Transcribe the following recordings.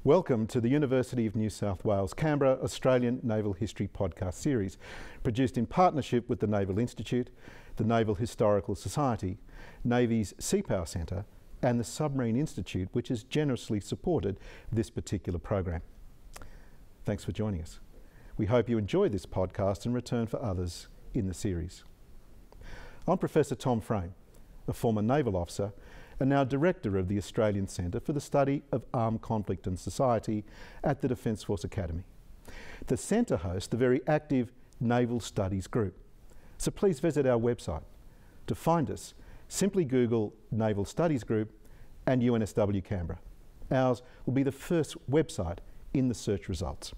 Welcome to the University of New South Wales Canberra Australian Naval History podcast series, produced in partnership with the Naval Institute, the Naval Historical Society, Navy's Sea Power Centre and the Submarine Institute, which has generously supported this particular program. Thanks for joining us. We hope you enjoy this podcast and return for others in the series. I'm Professor Tom Frame, a former naval officer and now Director of the Australian Centre for the Study of Armed Conflict and Society at the Defence Force Academy. The Centre hosts a very active Naval Studies group, so please visit our website. To find us, simply Google Naval Studies Group and UNSW Canberra. Ours will be the first website in the search results.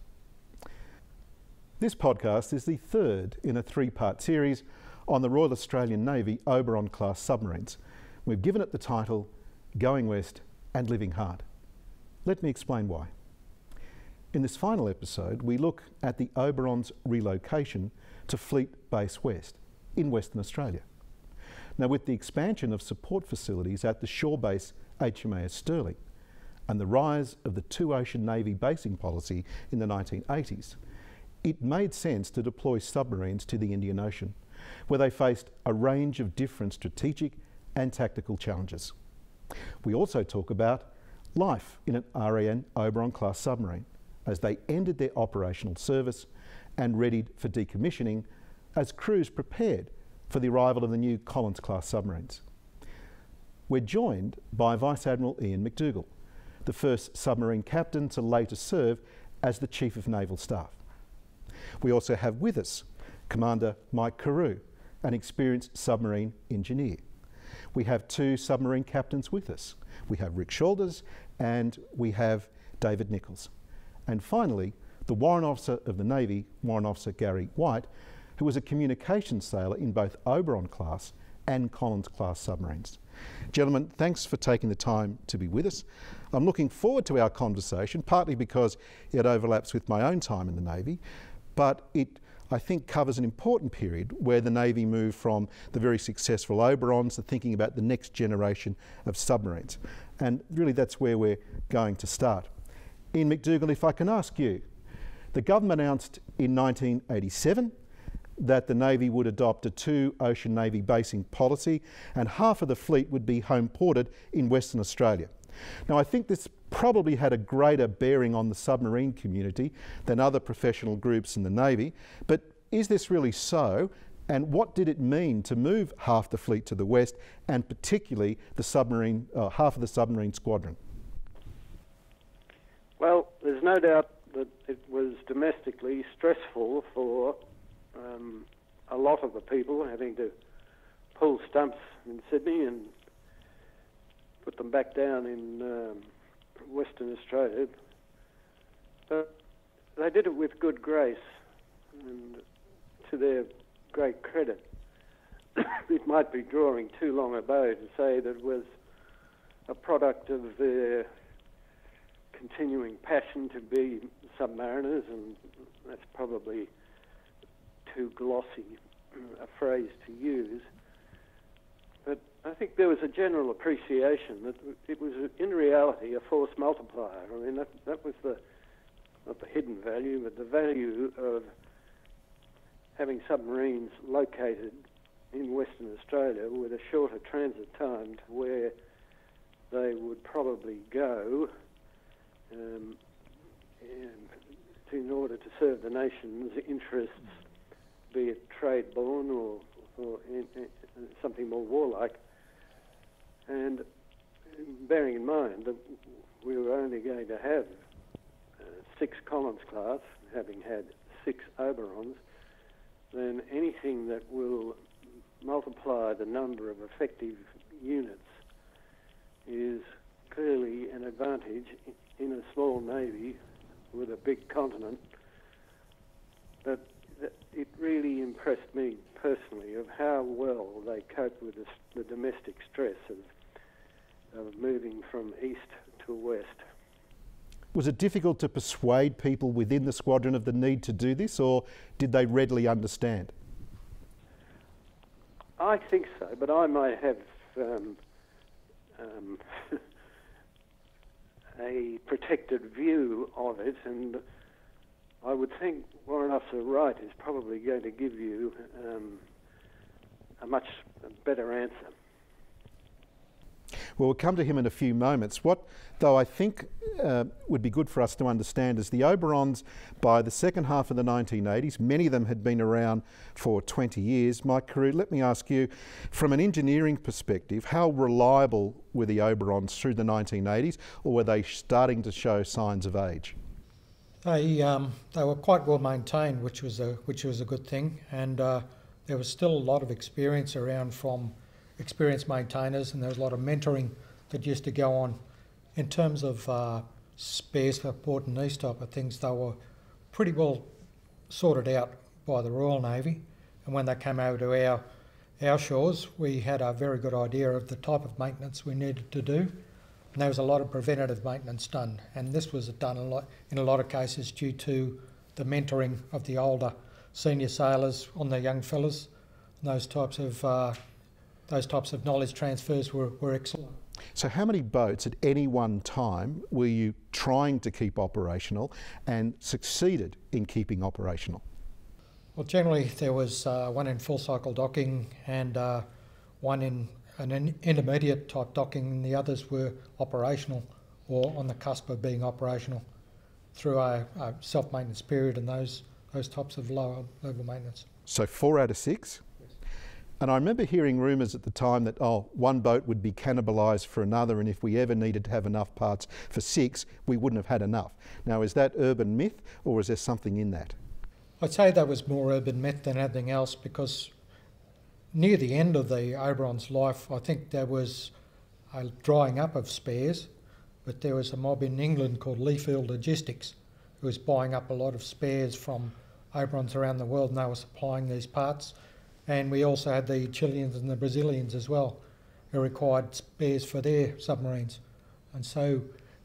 This podcast is the third in a three-part series on the Royal Australian Navy Oberon Class submarines. We've given it the title, Going West and Living Hard. Let me explain why. In this final episode, we look at the Oberon's relocation to Fleet Base West in Western Australia. Now, with the expansion of support facilities at the shore base HMAS Stirling and the rise of the two-ocean Navy basing policy in the 1980s, it made sense to deploy submarines to the Indian Ocean, where they faced a range of different strategic and tactical challenges. We also talk about life in an RAN Oberon Class submarine as they ended their operational service and readied for decommissioning as crews prepared for the arrival of the new Collins Class submarines. We're joined by Vice Admiral Ian MacDougall, the first submarine captain to later serve as the Chief of Naval Staff. We also have with us Commander Mike Carew, an experienced submarine engineer. We have two submarine captains with us. We have Rick Shalders and we have David Nichols. And finally, the Warrant Officer of the Navy, Warrant Officer Gary Wight, who was a communications sailor in both Oberon Class and Collins Class submarines. Gentlemen, thanks for taking the time to be with us. I'm looking forward to our conversation, partly because it overlaps with my own time in the Navy, but it I think covers an important period where the Navy moved from the very successful Oberons to thinking about the next generation of submarines. And really that's where we're going to start. Ian MacDougall, if I can ask you, the government announced in 1987 that the Navy would adopt a two-ocean Navy basing policy and half of the fleet would be home ported in Western Australia. Now, I think this probably had a greater bearing on the submarine community than other professional groups in the Navy, but is this really so? And what did it mean to move half the fleet to the west, and particularly the submarine, half of the submarine squadron? Well, there's no doubt that it was domestically stressful for a lot of the people having to pull stumps in Sydney and put them back down in Western Australia, but they did it with good grace, and to their great credit. It might be drawing too long a bow to say that it was a product of their continuing passion to be submariners, and that's probably too glossy a phrase to use. But I think there was a general appreciation that it was, in reality, a force multiplier. I mean, that was not the hidden value, but the value of having submarines located in Western Australia with a shorter transit time to where they would probably go in order to serve the nation's interests, be it trade-borne or in something more warlike. And bearing in mind that we were only going to have 6 Collins Class, having had 6 Oberons, then anything that will multiply the number of effective units is clearly an advantage in a small navy with a big continent. But it really impressed me personally of how well they coped with the domestic stress of moving from east to west. Was it difficult to persuade people within the squadron of the need to do this, or did they readily understand? I think so, but I might have a protected view of it, and I would think Warrant Officer Wright is probably going to give you a much better answer. Well, we'll come to him in a few moments. What, though, I think would be good for us to understand is the Oberons, by the second half of the 1980s, many of them had been around for 20 years. Mike Carew, let me ask you, from an engineering perspective, how reliable were the Oberons through the 1980s, or were they starting to show signs of age? They were quite well maintained, which was a good thing, and there was still a lot of experience around from experienced maintainers, and there was a lot of mentoring that used to go on. In terms of spares for port and these type of things, they were pretty well sorted out by the Royal Navy, and when they came over to our shores, we had a very good idea of the type of maintenance we needed to do, and there was a lot of preventative maintenance done, and this was done in a lot of cases due to the mentoring of the older senior sailors on the young fellas. Those types of knowledge transfers were excellent. So how many boats at any one time were you trying to keep operational and succeeded in keeping operational? Well, generally there was one in full cycle docking and one in an intermediate type docking, and the others were operational or on the cusp of being operational through a self-maintenance period and those types of lower level maintenance. So 4 out of 6? And I remember hearing rumours at the time that, one boat would be cannibalised for another, and if we ever needed to have enough parts for 6, we wouldn't have had enough. Now, is that urban myth, or is there something in that? I'd say that was more urban myth than anything else, because near the end of the Oberon's life, I think there was a drying up of spares, but there was a mob in England called Leafield Logistics who was buying up a lot of spares from Oberons around the world, and they were supplying these parts. And we also had the Chileans and the Brazilians as well, who required spares for their submarines. And so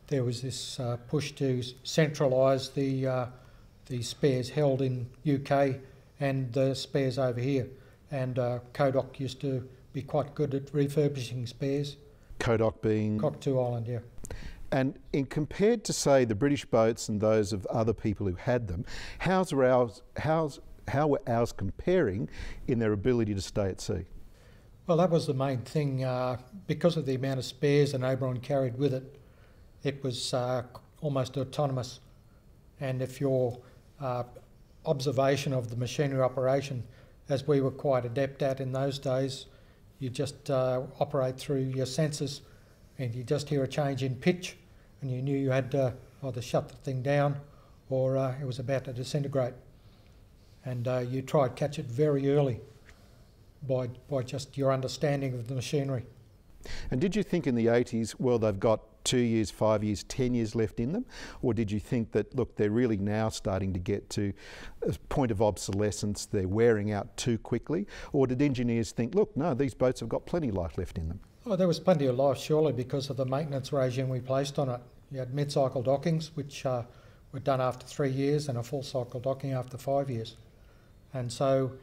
there was this push to centralise the spares held in UK and the spares over here. And Codoc used to be quite good at refurbishing spares. Codoc being? Cockatoo Island, yeah. And in compared to, say, the British boats and those of other people who had them, how were ours comparing in their ability to stay at sea? Well, that was the main thing. Because of the amount of spares an Oberon carried with it, it was almost autonomous. And if your observation of the machinery operation, as we were quite adept at in those days, you just operate through your sensors and you just hear a change in pitch and you knew you had to either shut the thing down or it was about to disintegrate. And you try to catch it very early by just your understanding of the machinery. And did you think in the 80s, well, they've got 2 years, 5 years, 10 years left in them? Or did you think that, look, they're really now starting to get to a point of obsolescence, they're wearing out too quickly? Or did engineers think, look, no, these boats have got plenty of life left in them? Oh, there was plenty of life, surely, because of the maintenance regime we placed on it. You had mid-cycle dockings, which were done after 3 years, and a full-cycle docking after 5 years. And so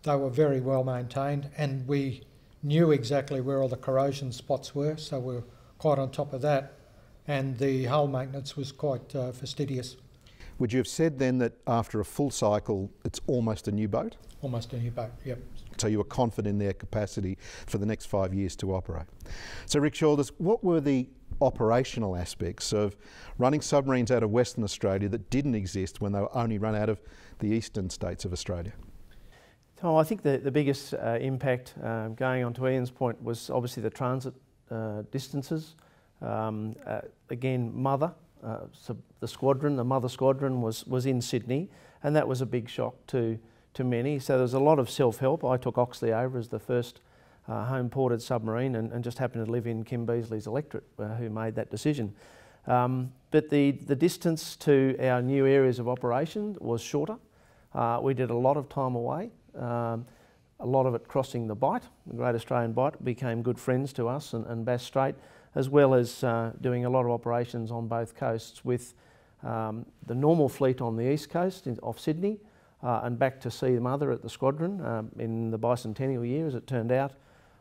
they were very well maintained, and we knew exactly where all the corrosion spots were, so we were quite on top of that, and the hull maintenance was quite fastidious. Would you have said then that after a full cycle it's almost a new boat? Almost a new boat, yep. So you were confident in their capacity for the next 5 years to operate. So Rick Shalders, what were the operational aspects of running submarines out of Western Australia that didn't exist when they were only run out of the eastern states of Australia? Tom, I think the biggest impact, going on to Ian's point, was obviously the transit distances. Again, the mother squadron was in Sydney, and that was a big shock to many. So there was a lot of self-help. I took Oxley over as the first home-ported submarine and just happened to live in Kim Beazley's electorate, who made that decision. But the distance to our new areas of operation was shorter. We did a lot of time away, a lot of it crossing the Bight, the Great Australian Bight, became good friends to us and Bass Strait, as well as doing a lot of operations on both coasts with the normal fleet on the east coast off Sydney and back to see Mother at the squadron in the bicentennial year, as it turned out.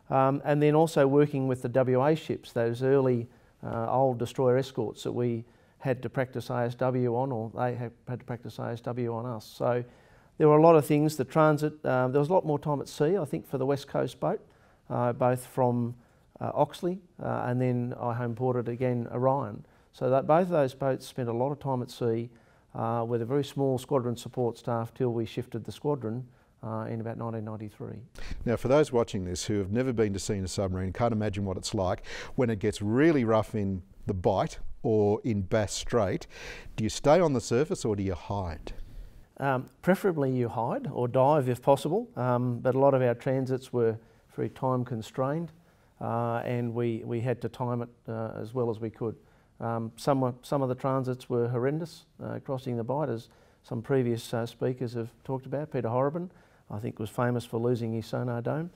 And then also working with the WA ships, those early old destroyer escorts that we had to practice ASW on, or they had to practice ASW on us. So there were a lot of things. The transit, there was a lot more time at sea, I think, for the West Coast boat, both from Oxley and then I home ported again Orion. So that both of those boats spent a lot of time at sea with a very small squadron support staff till we shifted the squadron in about 1993. Now, for those watching this who have never been to sea in a submarine, can't imagine what it's like when it gets really rough in the Bight or in Bass Strait. Do you stay on the surface or do you hide? Preferably you hide or dive if possible, but a lot of our transits were very time constrained and we had to time it as well as we could. Some of the transits were horrendous, crossing the Bight, as some previous speakers have talked about. Peter Horrobin, I think, was famous for losing his sonar dome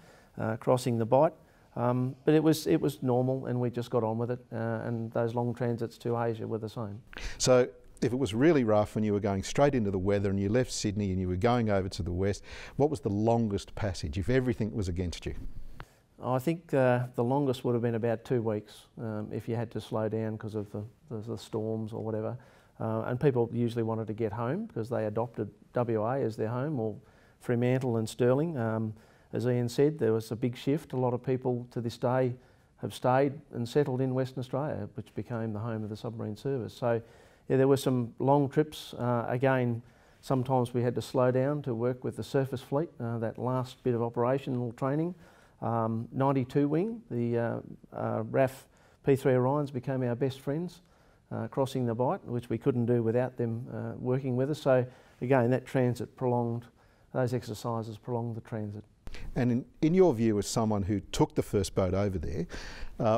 crossing the Bight. But it was normal, and we just got on with it, and those long transits to Asia were the same. So if it was really rough and you were going straight into the weather and you left Sydney and you were going over to the west, what was the longest passage if everything was against you? I think the longest would have been about 2 weeks if you had to slow down because of the storms or whatever. And people usually wanted to get home because they adopted WA as their home, or Fremantle and Stirling. As Ian said, there was a big shift. A lot of people to this day have stayed and settled in Western Australia, which became the home of the submarine service. So yeah, there were some long trips. Again, sometimes we had to slow down to work with the surface fleet, that last bit of operational training. 92 wing, the RAF P3 Orions became our best friends crossing the Bight, which we couldn't do without them working with us. So again, that transit prolonged, those exercises prolonged the transit. And in your view, as someone who took the first boat over there,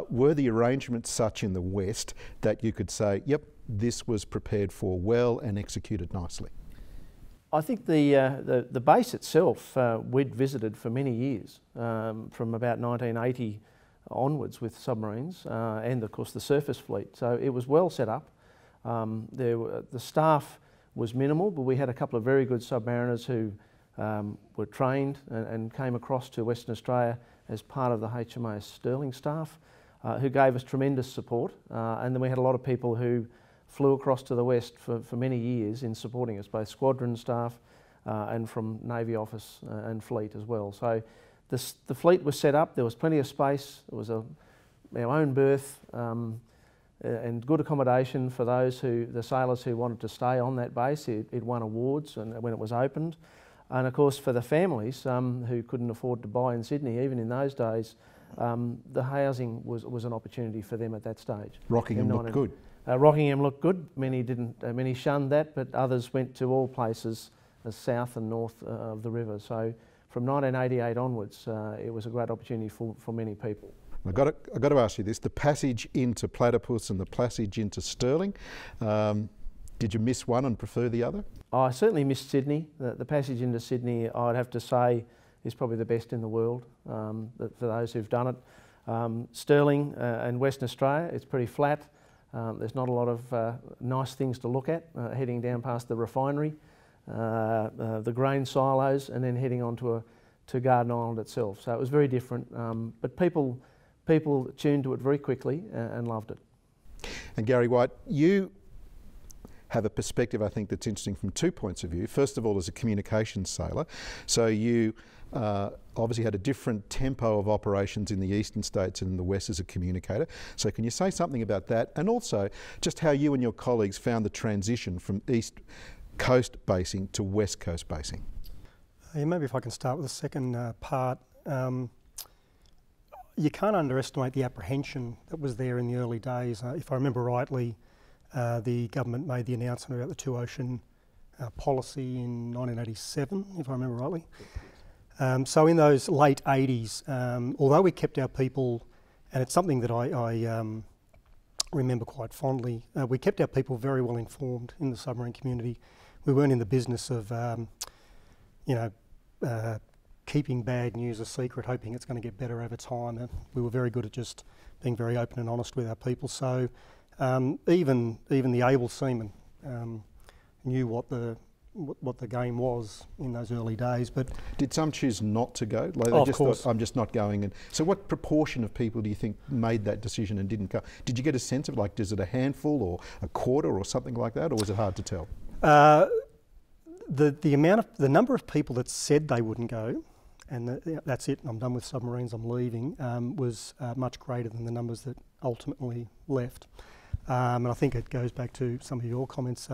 were the arrangements such in the West that you could say, yep, this was prepared for well and executed nicely? I think the base itself we'd visited for many years, from about 1980 onwards with submarines and of course the surface fleet. So it was well set up. The staff was minimal, but we had a couple of very good submariners who were trained and came across to Western Australia as part of the HMAS Stirling staff, who gave us tremendous support. And then we had a lot of people who flew across to the West for many years in supporting us, both squadron staff and from Navy office and fleet as well. So the fleet was set up, there was plenty of space, there was our own berth and good accommodation for the sailors who wanted to stay on that base. It won awards when it was opened. And of course for the families who couldn't afford to buy in Sydney, even in those days, the housing was an opportunity for them at that stage. Rockingham looked good. Rockingham looked good. Many didn't. Many shunned that, but others went to all places south and north of the river. So from 1988 onwards, it was a great opportunity for many people. I've got to ask you this: the passage into Platypus and the passage into Stirling. Did you miss one and prefer the other? I certainly missed Sydney. The passage into Sydney, I'd have to say, is probably the best in the world for those who've done it. Stirling and Western Australia, it's pretty flat. There's not a lot of nice things to look at, heading down past the refinery, the grain silos, and then heading on to Garden Island itself. So it was very different, but people tuned to it very quickly and loved it. And Gary Wight, you have a perspective I think that's interesting from 2 points of view. First of all, as a communications sailor, so you obviously had a different tempo of operations in the eastern states and in the west as a communicator. So can you say something about that, and also just how you and your colleagues found the transition from east coast basing to west coast basing? Yeah, maybe if I can start with the second part. You can't underestimate the apprehension that was there in the early days. If I remember rightly, the government made the announcement about the two-ocean policy in 1987, if I remember rightly. So in those late 80s, although we kept our people, and it's something that I remember quite fondly, we kept our people very well informed in the submarine community. We weren't in the business of, keeping bad news a secret, hoping it's going to get better over time. And we were very good at just being very open and honest with our people. So even the able seamen knew what the what the game was in those early days. But did some choose not to go? Like of just course. thought, I'm just not going. And so what proportion of people do you think made that decision and didn't go? Did you get a sense of, like, is it a handful or a quarter or something like that, or was it hard to tell? The number of people that said they wouldn't go, and that's it, I'm done with submarines, I'm leaving, was much greater than the numbers that ultimately left. And I think it goes back to some of your comments.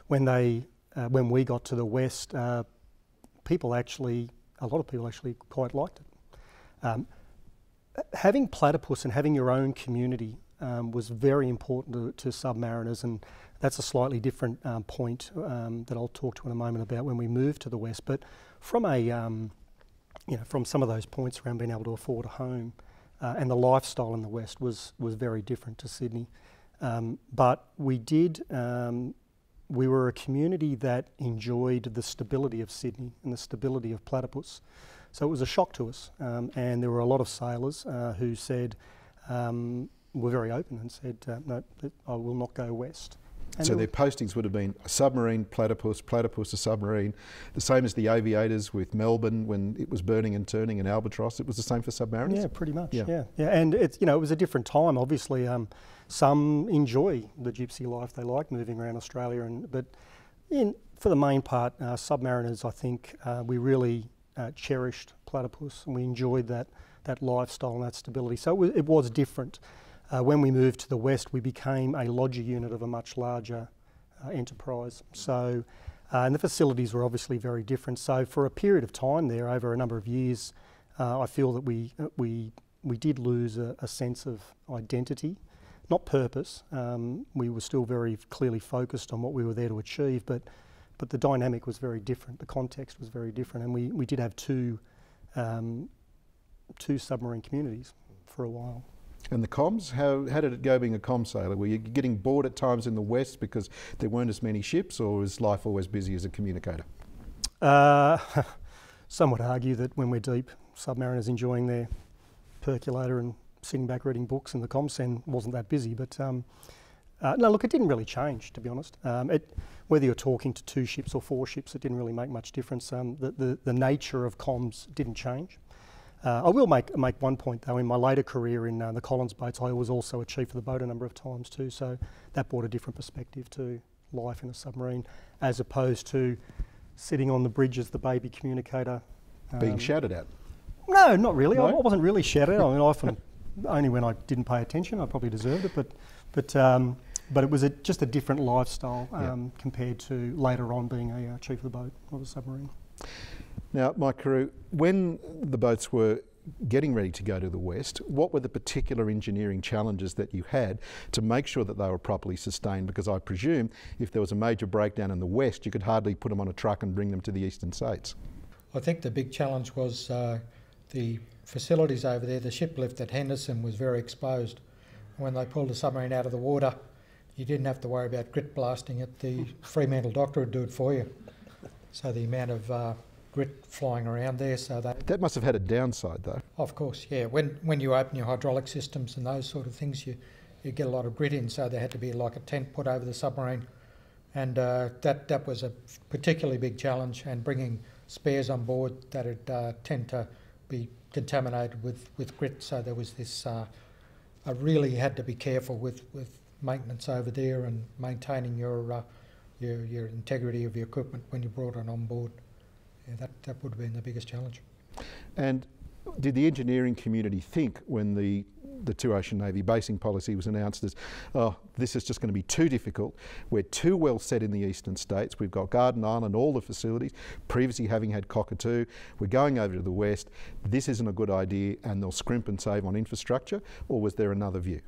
When we got to the West, a lot of people actually quite liked it. Having platypus and having your own community was very important to submariners, and that's a slightly different point that I'll talk to in a moment about when we move to the West. But from from some of those points around being able to afford a home, and the lifestyle in the West was very different to Sydney. But we were a community that enjoyed the stability of Sydney and the stability of platypus. So it was a shock to us, and there were a lot of sailors who said, were very open and said, no, I will not go west. And so their postings would have been a submarine, platypus, platypus, a submarine, the same as the aviators with Melbourne when it was burning and turning, and Albatross. It was the same for submariners? Yeah, pretty much, yeah. And it's, it was a different time, obviously. Some enjoy the gypsy life, they like moving around Australia, but for the main part, submariners, I think, we really cherished platypus, and we enjoyed that lifestyle and that stability. So it was different. When we moved to the West, we became a lodger unit of a much larger enterprise. So, and the facilities were obviously very different. So for a period of time there, over a number of years, I feel that we did lose a sense of identity, not purpose. We were still very clearly focused on what we were there to achieve, but the dynamic was very different. The context was very different, and we did have two submarine communities for a while. And the comms, how did it go being a comm sailor? Were you getting bored at times in the West because there weren't as many ships, or was life always busy as a communicator? Some would argue that when we're deep, submariners enjoying their percolator and sitting back reading books, and the comm wasn't that busy. But no, look, it didn't really change, to be honest. Whether you're talking to 2 ships or 4 ships, it didn't really make much difference. The nature of comms didn't change. I will make one point though. In my later career in the Collins boats, I was also a chief of the boat a number of times too, so that brought a different perspective to life in a submarine, as opposed to sitting on the bridge as the baby communicator. Being shouted at? No, not really. No? I wasn't really shouted at. I mean, often, only when I didn't pay attention. I probably deserved it, but it was just a different lifestyle compared to later on being a chief of the boat of a submarine. Now, Mike Carew, when the boats were getting ready to go to the West, what were the particular engineering challenges that you had to make sure that they were properly sustained? Because I presume if there was a major breakdown in the West, you could hardly put them on a truck and bring them to the eastern states. I think the big challenge was the facilities over there. The ship lift at Henderson was very exposed. When they pulled the submarine out of the water, you didn't have to worry about grit blasting it. The Fremantle doctor would do it for you. So the amount of grit flying around there, so that must have had a downside though. Of course, yeah. When you open your hydraulic systems and those sort of things, you get a lot of grit in, so there had to be like a tent put over the submarine, and that was a particularly big challenge, and bringing spares on board that would tend to be contaminated with grit, so there was this I really had to be careful with maintenance over there and maintaining your integrity of your equipment when you brought it on board. Yeah, that would have been the biggest challenge. And did the engineering community think when the Two Ocean Navy basing policy was announced as, oh, this is just going to be too difficult, we're too well set in the eastern states, we've got Garden Island, all the facilities, previously having had Cockatoo, we're going over to the West, this isn't a good idea and they'll scrimp and save on infrastructure, or was there another view?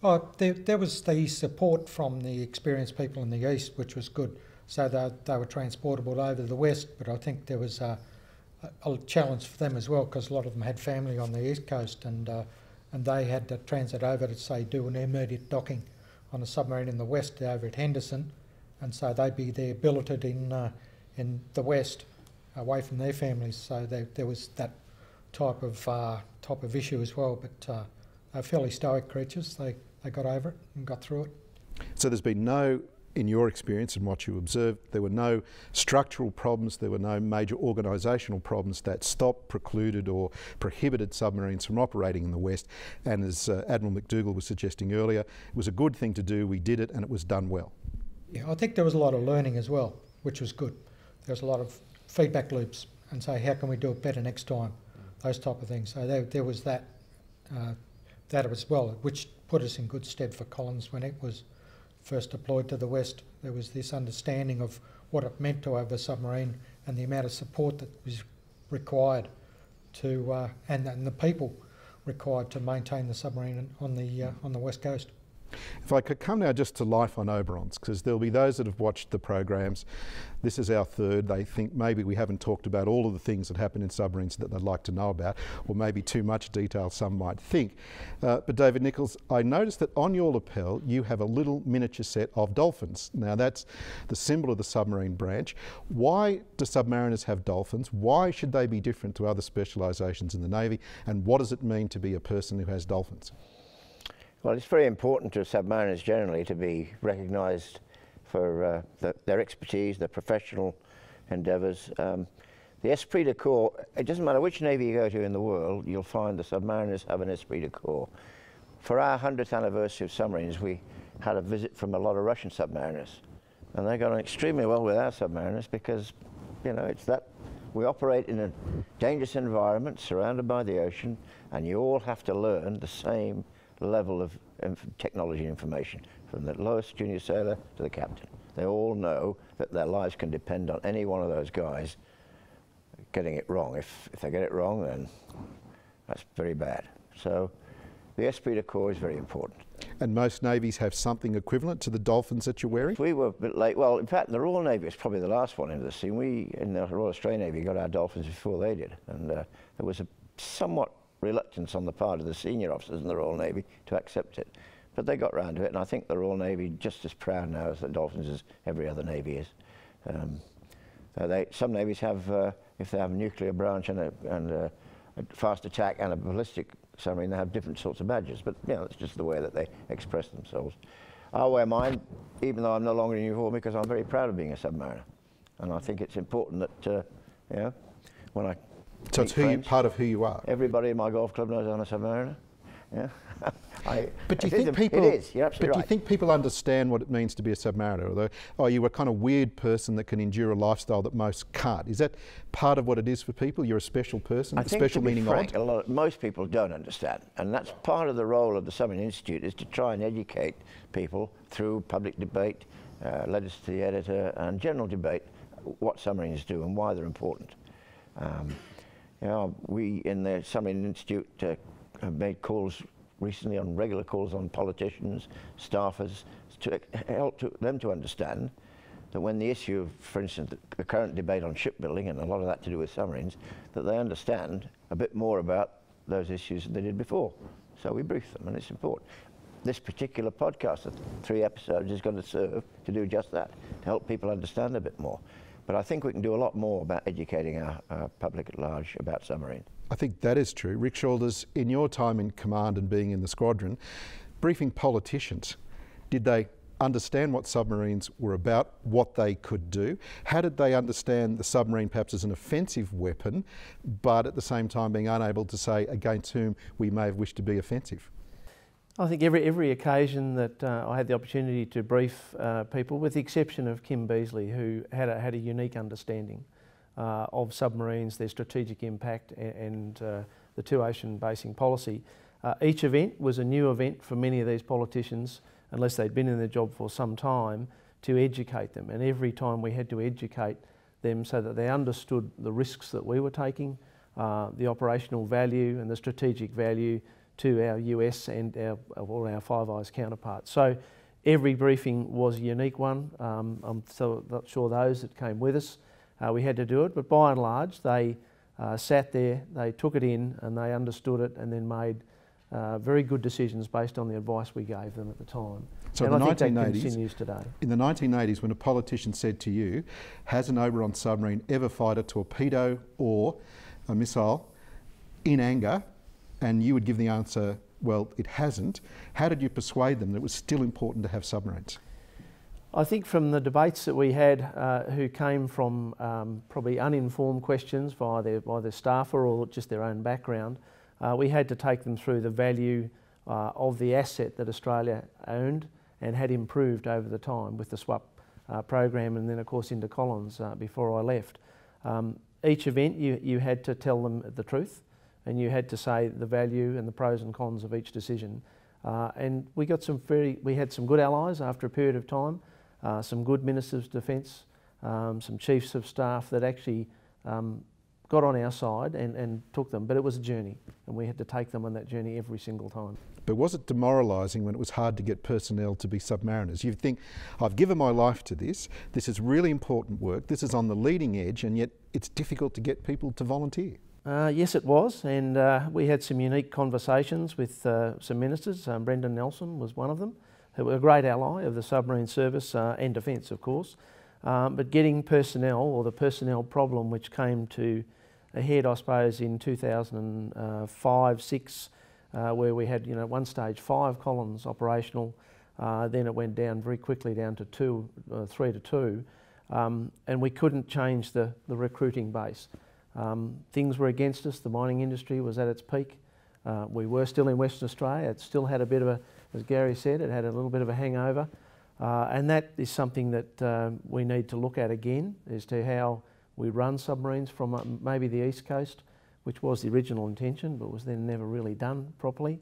Oh, there was the support from the experienced people in the east, which was good. So they were transportable over to the West, but I think there was a challenge for them as well, because a lot of them had family on the East Coast, and they had to transit over to, say, do an immediate docking on a submarine in the West over at Henderson, and so they'd be there billeted in the West, away from their families. So there was that type of issue as well. But they're fairly stoic creatures. They got over it and got through it. So there's been no in your experience and what you observed, there were no structural problems, there were no major organisational problems that stopped, precluded or prohibited submarines from operating in the West. And as Admiral MacDougall was suggesting earlier, it was a good thing to do, we did it, and it was done well. Yeah, I think there was a lot of learning as well, which was good. There was a lot of feedback loops and say, how can we do it better next time? Those type of things. So there was that as well, which put us in good stead for Collins when it was first deployed to the West. There was this understanding of what it meant to have a submarine and the amount of support that was required to, and the people required to maintain the submarine on the West Coast. If I could come now just to life on Oberons, because there'll be those that have watched the programs. This is our third. They think maybe we haven't talked about all of the things that happen in submarines that they'd like to know about, or maybe too much detail, some might think. But David Nichols, I noticed that on your lapel you have a little miniature set of Dolphins. Now that's the symbol of the submarine branch. Why do submariners have Dolphins? Why should they be different to other specialisations in the Navy? And what does it mean to be a person who has Dolphins? Well, it's very important to submariners generally to be recognised for their expertise, their professional endeavours. The esprit de corps, it doesn't matter which navy you go to in the world, you'll find the submariners have an esprit de corps. For our 100th anniversary of submarines, we had a visit from a lot of Russian submariners, and they got on extremely well with our submariners because, you know, it's that we operate in a dangerous environment surrounded by the ocean, and you all have to learn the same level of technology and information, from the lowest junior sailor to the captain. They all know that their lives can depend on any one of those guys getting it wrong. If they get it wrong, then that's very bad. So the esprit de corps is very important. And most navies have something equivalent to the Dolphins that you're wearing? We were a bit late. Well, in fact, the Royal Navy was probably the last one into the scene. We, in the Royal Australian Navy, got our Dolphins before they did. And there was a somewhat reluctance on the part of the senior officers in the Royal Navy to accept it. But they got round to it, and I think the Royal Navy just as proud now as the Dolphins as every other Navy is. Some navies have, if they have a nuclear branch and a fast attack and a ballistic submarine, they have different sorts of badges, but you know, it's just the way that they express themselves. I wear mine, even though I'm no longer in uniform, because I'm very proud of being a submariner. And I think it's important that, you know, when I So it's part of who you are. Everybody in my golf club knows I'm a submariner. Yeah. But do you think people? It is. You're absolutely right. Do you think people understand what it means to be a submariner? Although, oh, you're a kind of weird person that can endure a lifestyle that most can't. Is that part of what it is for people? You're a special person. I think, special to be meaning frank, odd. most people don't understand, and that's part of the role of the Submarine Institute, is to try and educate people through public debate, letters to the editor, and general debate what submarines do and why they're important. You know, we in the Submarine Institute have made calls recently, on regular calls on politicians, staffers, to help them to understand that when the issue of, for instance, the current debate on shipbuilding, and a lot of that to do with submarines, that they understand a bit more about those issues than they did before. So we brief them, and it's important. This particular podcast of 3 episodes is going to serve to do just that, to help people understand a bit more. But I think we can do a lot more about educating our public at large about submarines. I think that is true. Rick Shalders, in your time in command and being in the squadron, briefing politicians, did they understand what submarines were about, what they could do? How did they understand the submarine perhaps as an offensive weapon, but at the same time being unable to say against whom we may have wished to be offensive? I think every occasion that I had the opportunity to brief people, with the exception of Kim Beazley, who had a unique understanding of submarines, their strategic impact, and the two-ocean basing policy. Each event was a new event for many of these politicians, unless they'd been in the job for some time, to educate them. And every time we had to educate them so that they understood the risks that we were taking, the operational value and the strategic value to our US and all our Five Eyes counterparts. So every briefing was a unique one. I'm so not sure those that came with us, we had to do it, but by and large they sat there, they took it in and they understood it, and then made very good decisions based on the advice we gave them at the time. So and in the I think 1980s, that continues today. In the 1980s, when a politician said to you, has an Oberon submarine ever fired a torpedo or a missile in anger, and you would give the answer, well, it hasn't, how did you persuade them that it was still important to have submarines? I think from the debates that we had, who came from probably uninformed questions by their staffer or just their own background, we had to take them through the value of the asset that Australia owned and had improved over the time with the swap program, and then of course into Collins before I left. Each event you had to tell them the truth, and you had to say the value and the pros and cons of each decision. And we had some good allies after a period of time, some good ministers of defence, some chiefs of staff that actually got on our side and took them. But it was a journey, and we had to take them on that journey every single time. But was it demoralising when it was hard to get personnel to be submariners? You think, I've given my life to this, this is really important work, this is on the leading edge, and yet it's difficult to get people to volunteer. Yes, it was, and we had some unique conversations with some ministers. Brendan Nelson was one of them, who was a great ally of the submarine service and defence, of course. But getting personnel, or the personnel problem which came to a head, I suppose, in 2005-06, where we had, at one stage 5 Collins operational, then it went down very quickly down to 3 to 2, and we couldn't change the recruiting base. Things were against us. The mining industry was at its peak. We were still in Western Australia. It still had a bit of a, as Gary said, it had a little bit of a hangover. And that is something that we need to look at again, as to how we run submarines from maybe the East Coast, which was the original intention, but was then never really done properly.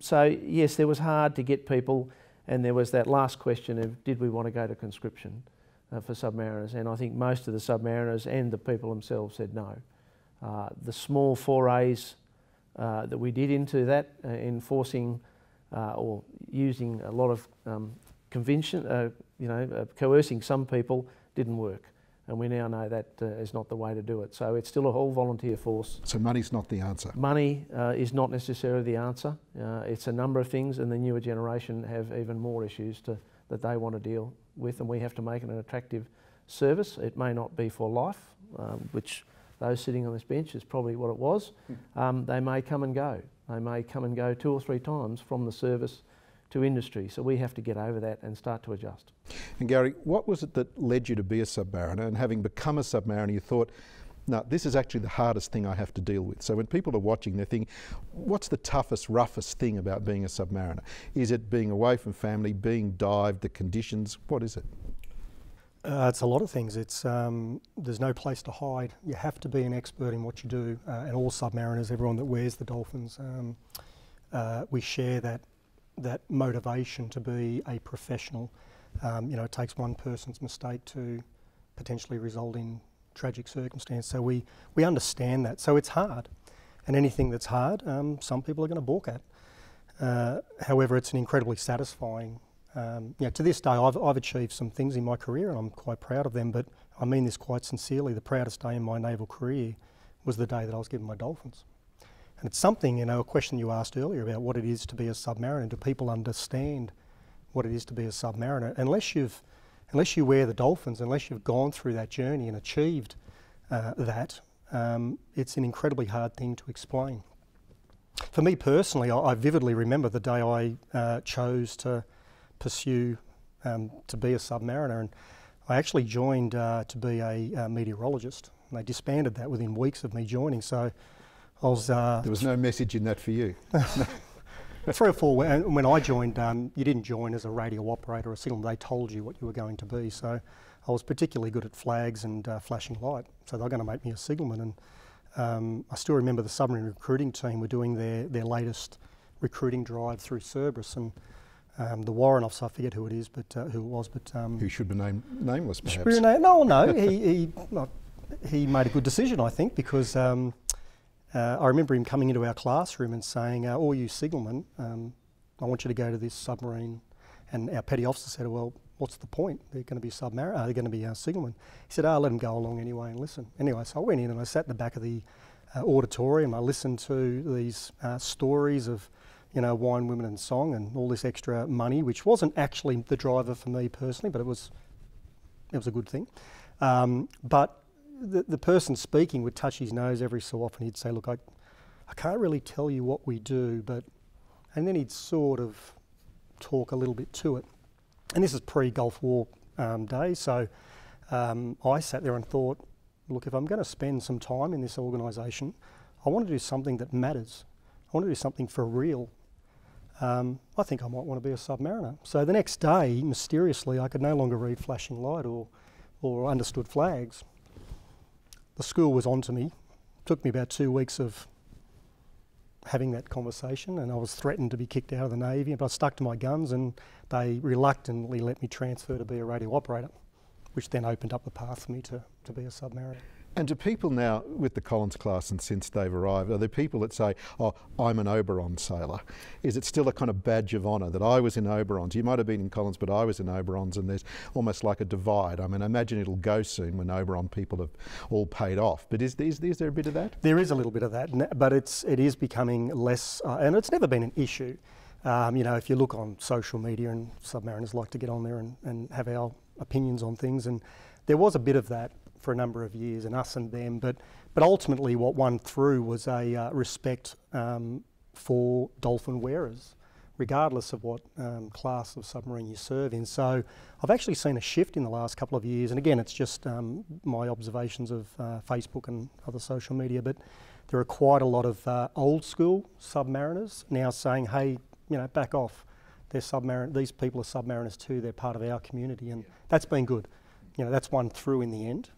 So yes, it was hard to get people, and there was that last question of, did we want to go to conscription for submariners? And I think most of the submariners and the people themselves said no. The small forays that we did into that, enforcing or using a lot of convention, coercing some people, didn't work. And we now know that is not the way to do it. So it's still a whole volunteer force. So money's not the answer? Money is not necessarily the answer. It's a number of things, and the newer generation have even more issues that they want to deal with, and we have to make it an attractive service. It may not be for life, which those sitting on this bench is probably what it was. They may come and go. They may come and go 2 or 3 times from the service to industry. So we have to get over that and start to adjust. And Gary, what was it that led you to be a submariner, and having become a submariner you thought, no, this is actually the hardest thing I have to deal with? So when people are watching, they're thinking, what's the toughest, roughest thing about being a submariner? Is it being away from family, being dived, the conditions? What is it? It's a lot of things. It's there's no place to hide. You have to be an expert in what you do, and all submariners, everyone that wears the Dolphins, we share that motivation to be a professional. It takes one person's mistake to potentially result in tragic circumstance. So we understand that. So it's hard, and anything that's hard, some people are going to balk at. However, it's an incredibly satisfying. To this day, I've achieved some things in my career, and I'm quite proud of them. But I mean this quite sincerely. The proudest day in my naval career was the day that I was given my Dolphins. And it's something, a question you asked earlier about what it is to be a submariner. Do people understand what it is to be a submariner? Unless you wear the Dolphins, unless you've gone through that journey and achieved that, it's an incredibly hard thing to explain. For me personally, I vividly remember the day I chose to pursue to be a submariner, and I actually joined to be a meteorologist, and they disbanded that within weeks of me joining. So I was, there was no message in that for you. 3 or 4, when I joined, you didn't join as a radio operator or signal, they told you what you were going to be. So I was particularly good at flags and flashing light, so they were going to make me a signalman. And I still remember the submarine recruiting team were doing their latest recruiting drive through Cerberus, and the Warrant Officer, I forget who it is, but who it was, but who should be named nameless, perhaps. No, he made a good decision, I think, because I remember him coming into our classroom and saying, all you signalmen, I want you to go to this submarine. And our petty officer said, well, what's the point? They're going to be they're going to be signalmen. He said, let them go along anyway and listen. Anyway, so I went in and I sat in the back of the auditorium. I listened to these stories of, wine, women and song and all this extra money, which wasn't actually the driver for me personally, but it was a good thing. But the person speaking would touch his nose every so often. He'd say, look, I can't really tell you what we do, and then he'd sort of talk a little bit to it. And this is pre-Gulf War days, so I sat there and thought, look, if I'm going to spend some time in this organisation, I want to do something that matters. I want to do something for real. I think I might want to be a submariner. So the next day, mysteriously, I could no longer read flashing light or understood flags. The school was onto me. It took me about 2 weeks of having that conversation, and I was threatened to be kicked out of the Navy, but I stuck to my guns, and they reluctantly let me transfer to be a radio operator, which then opened up the path for me to be a submariner. And do people now, with the Collins class and since they've arrived, are there people that say, oh, I'm an Oberon sailor? Is it still a kind of badge of honour that I was in Oberons? You might have been in Collins, but I was in Oberons, and there's almost like a divide. I mean, I imagine it'll go soon when Oberon people have all paid off. But is there a bit of that? There is a little bit of that, but it is becoming less, and it's never been an issue. You know, if you look on social media, and submariners like to get on there and have our opinions on things, and there was a bit of that for a number of years, and us and them, but ultimately what won through was a respect for dolphin wearers, regardless of what class of submarine you serve in. So I've actually seen a shift in the last couple of years, and again, it's just my observations of Facebook and other social media, but there are quite a lot of old school submariners now saying, hey, you know, back off. These people are submariners too, they're part of our community, and that's been good. You know, that's won through in the end.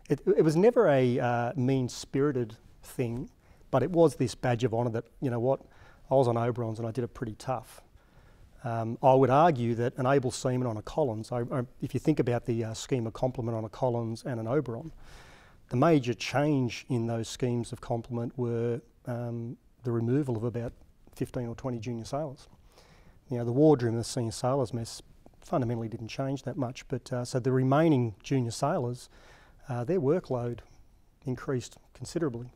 It was never a mean-spirited thing, but it was this badge of honour that, you know what, I was on Oberons and I did it pretty tough. I would argue that an able seaman on a Collins, if you think about the scheme of complement on a Collins and an Oberon, the major change in those schemes of complement were the removal of about 15 or 20 junior sailors. You know, the wardroom and the senior sailors mess fundamentally didn't change that much, but so the remaining junior sailors, their workload increased considerably.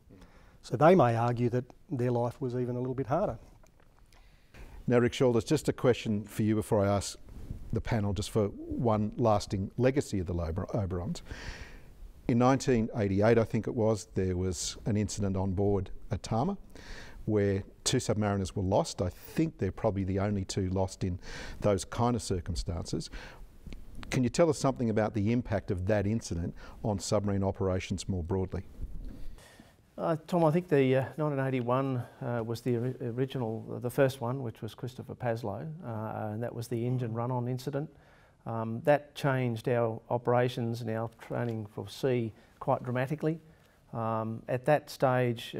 So they may argue that their life was even a little bit harder. Now, Rick Shalders, just a question for you before I ask the panel, just for one lasting legacy of the Oberons. In 1988, I think it was, there was an incident on board at Tama where 2 submariners were lost. I think they're probably the only 2 lost in those kind of circumstances. Can you tell us something about the impact of that incident on submarine operations more broadly? Tom, I think the 1981 was the original, the first one, which was Christopher Paslow, and that was the engine run-on incident. That changed our operations and our training for sea quite dramatically. At that stage,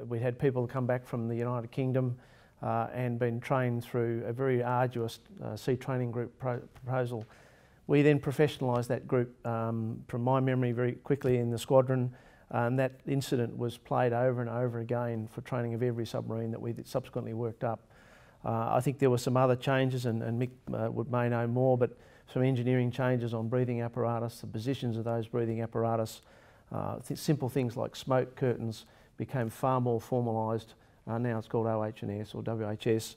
we had people come back from the United Kingdom and been trained through a very arduous sea training group proposal. We then professionalised that group, from my memory, very quickly in the squadron, and that incident was played over and over again for training of every submarine that we subsequently worked up. I think there were some other changes, and Mick may know more, but some engineering changes on breathing apparatus, the positions of those breathing apparatus. Simple things like smoke curtains became far more formalised. Now it's called OH&S or WHS.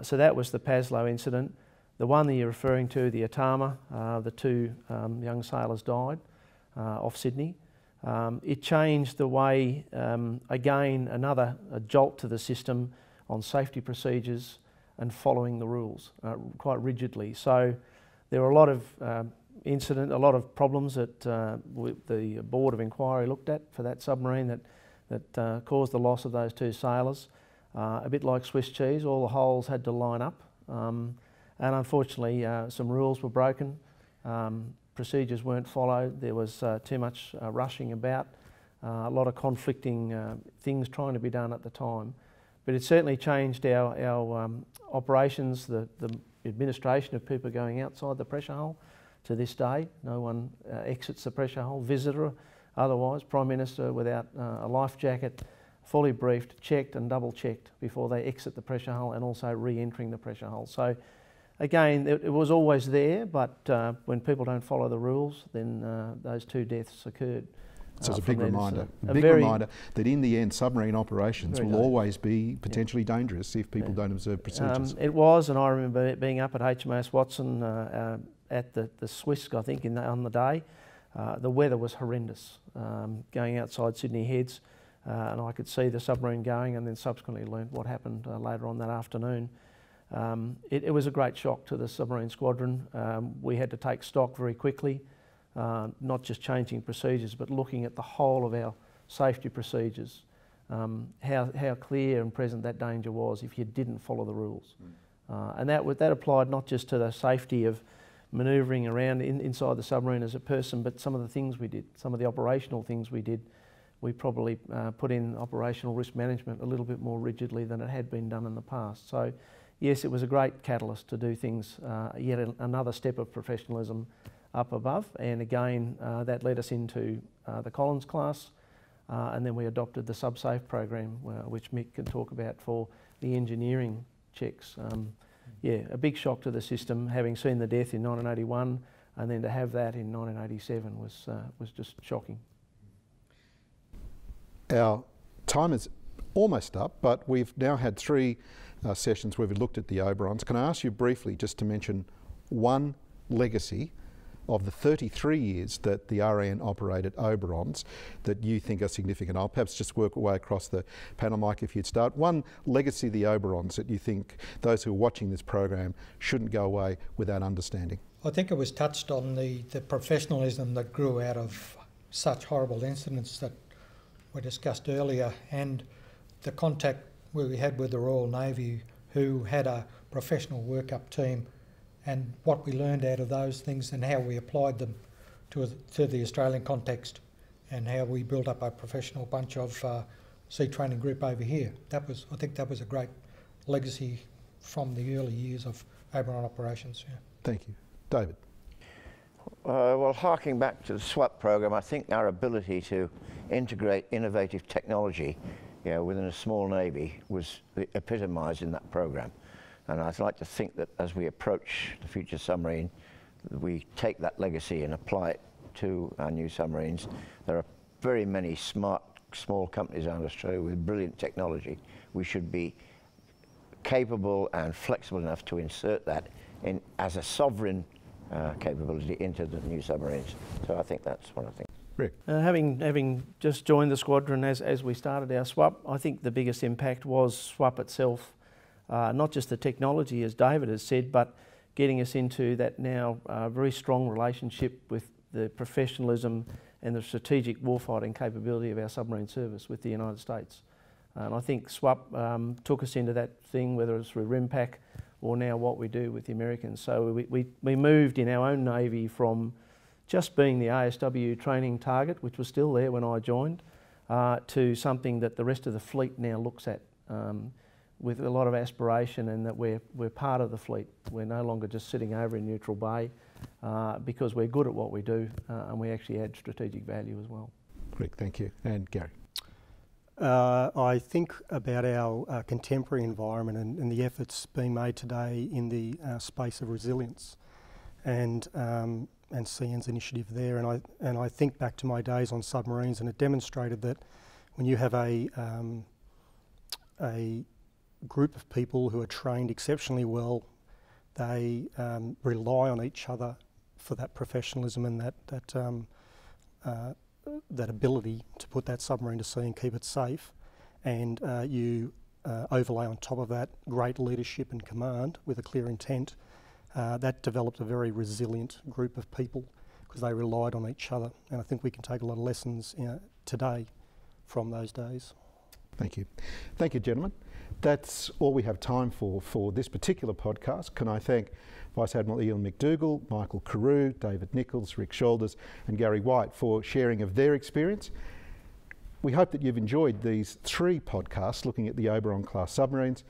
So that was the Paslow incident. The one that you're referring to, the Atama, the 2 young sailors died off Sydney. It changed the way, again, another jolt to the system on safety procedures and following the rules quite rigidly. So there were a lot of a lot of problems that the Board of Inquiry looked at for that submarine that caused the loss of those 2 sailors. A bit like Swiss cheese, all the holes had to line up, and unfortunately some rules were broken, procedures weren't followed, there was too much rushing about, a lot of conflicting things trying to be done at the time. But it certainly changed our operations, the administration of people going outside the pressure hull. To this day, no one exits the pressure hull, visitor, otherwise, Prime Minister without a life jacket, fully briefed, checked and double checked before they exit the pressure hull, and also re-entering the pressure hull. So again, it was always there, but when people don't follow the rules, then those 2 deaths occurred. So it's a big reminder, reminder that in the end submarine operations will always be potentially dangerous if people don't observe procedures. It was, and I remember being up at HMAS Watson at the Swiss, I think, on the day. The weather was horrendous, going outside Sydney Heads, and I could see the submarine going, and then subsequently learnt what happened later on that afternoon. It was a great shock to the submarine squadron. We had to take stock very quickly, not just changing procedures, but looking at the whole of our safety procedures, how clear and present that danger was if you didn't follow the rules. And that applied not just to the safety of manoeuvring around inside the submarine as a person, but some of the things we did, some of the operational things we did. We probably put in operational risk management a little bit more rigidly than it had been done in the past. So yes, it was a great catalyst to do things, yet another step of professionalism up above. And again, that led us into the Collins class, and then we adopted the SubSafe program, which Mick can talk about for the engineering checks. Yeah, a big shock to the system, having seen the death in 1981, and then to have that in 1987 was just shocking. Our time is almost up, but we've now had 3 sessions where we've looked at the Oberons. Can I ask you briefly just to mention one legacy of the 33 years that the RAN operated Oberons that you think are significant? I'll perhaps just work our way across the panel, Mike, if you'd start. One legacy of the Oberons that you think those who are watching this program shouldn't go away without understanding. I think it was touched on the professionalism that grew out of such horrible incidents that were discussed earlier, and the contact we had with the Royal Navy, who had a professional workup team, and what we learned out of those things and how we applied them to the Australian context, and how we built up a professional bunch of sea training group over here. I think that was a great legacy from the early years of Oberon operations. Yeah. Thank you. David. Well, harking back to the SWAP program, I think our ability to integrate innovative technology within a small navy was epitomised in that program. And I'd like to think that as we approach the future submarine, we take that legacy and apply it to our new submarines. There are very many smart, small companies around Australia with brilliant technology. We should be capable and flexible enough to insert that in as a sovereign capability into the new submarines. So I think that's what I think. Rick. Having just joined the squadron as we started our SWAP, I think the biggest impact was SWAP itself. Not just the technology, as David has said, but getting us into that now very strong relationship with the professionalism and the strategic warfighting capability of our submarine service with the United States. And I think SWAP took us into that thing, whether it's through RIMPAC or now what we do with the Americans. So we moved in our own Navy from just being the ASW training target, which was still there when I joined, to something that the rest of the fleet now looks at with a lot of aspiration, and that we're part of the fleet. We're no longer just sitting over in Neutral Bay because we're good at what we do and we actually add strategic value as well. Rick, thank you. And Gary. I think about our contemporary environment and the efforts being made today in the space of resilience, and CN's initiative there. And I think back to my days on submarines, and it demonstrated that when you have a group of people who are trained exceptionally well, they rely on each other for that professionalism and that ability to put that submarine to sea and keep it safe. And you overlay on top of that great leadership and command with a clear intent. That developed a very resilient group of people because they relied on each other. And I think we can take a lot of lessons today from those days. Thank you. Thank you, gentlemen. That's all we have time for this particular podcast. Can I thank Vice Admiral Ian MacDougall, Michael Carew, David Nichols, Rick Shalders and Gary Wight for sharing of their experience. We hope that you've enjoyed these 3 podcasts looking at the Oberon Class submarines.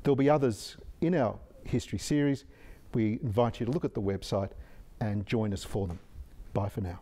There'll be others in our history series. We invite you to look at the website and join us for them. Bye for now.